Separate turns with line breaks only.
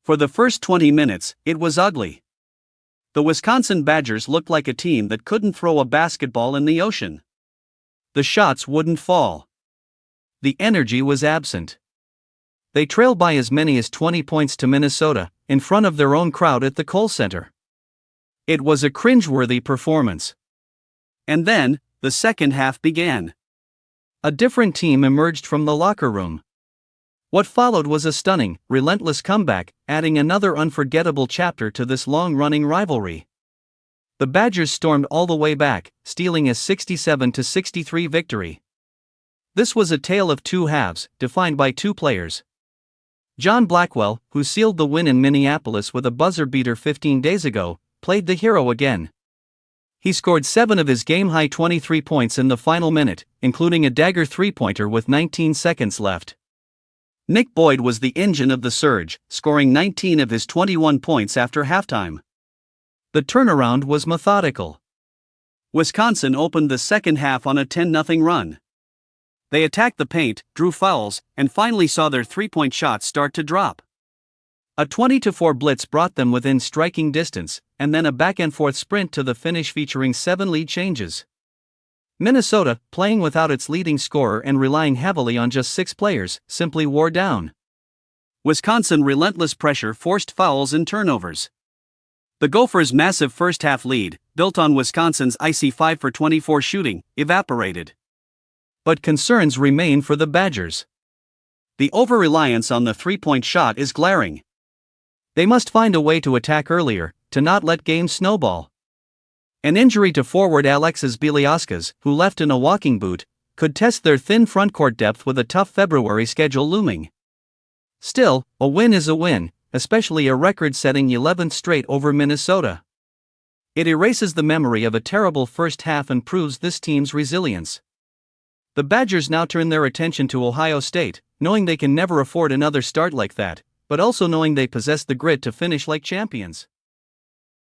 For the first 20 minutes, it was ugly. The Wisconsin Badgers looked like a team that couldn't throw a basketball in the ocean. The shots wouldn't fall. The energy was absent. They trailed by as many as 20 points to Minnesota, in front of their own crowd at the Kohl Center. It was a cringeworthy performance. And then, the second half began. A different team emerged from the locker room. What followed was a stunning, relentless comeback, adding another unforgettable chapter to this long-running rivalry. The Badgers stormed all the way back, stealing a 67-63 victory. This was a tale of two halves, defined by two players. John Blackwell, who sealed the win in Minneapolis with a buzzer beater 15 days ago, played the hero again. He scored 7 of his game-high 23 points in the final minute, including a dagger three-pointer with 19 seconds left. Nick Boyd was the engine of the surge, scoring 19 of his 21 points after halftime. The turnaround was methodical. Wisconsin opened the second half on a 10-0 run. They attacked the paint, drew fouls, and finally saw their three-point shots start to drop. A 20-4 blitz brought them within striking distance, and then a back-and-forth sprint to the finish featuring 7 lead changes. Minnesota, playing without its leading scorer and relying heavily on just 6 players, simply wore down. Wisconsin's relentless pressure forced fouls and turnovers. The Gophers' massive first-half lead, built on Wisconsin's icy 5-for-24 shooting, evaporated. But concerns remain for the Badgers. The over-reliance on the three-point shot is glaring. They must find a way to attack earlier, to not let games snowball. An injury to forward Alexis Bieliauskas, who left in a walking boot, could test their thin frontcourt depth with a tough February schedule looming. Still, a win is a win, especially a record-setting 11th straight over Minnesota. It erases the memory of a terrible first half and proves this team's resilience. The Badgers now turn their attention to Ohio State, knowing they can never afford another start like that, but also knowing they possess the grit to finish like champions.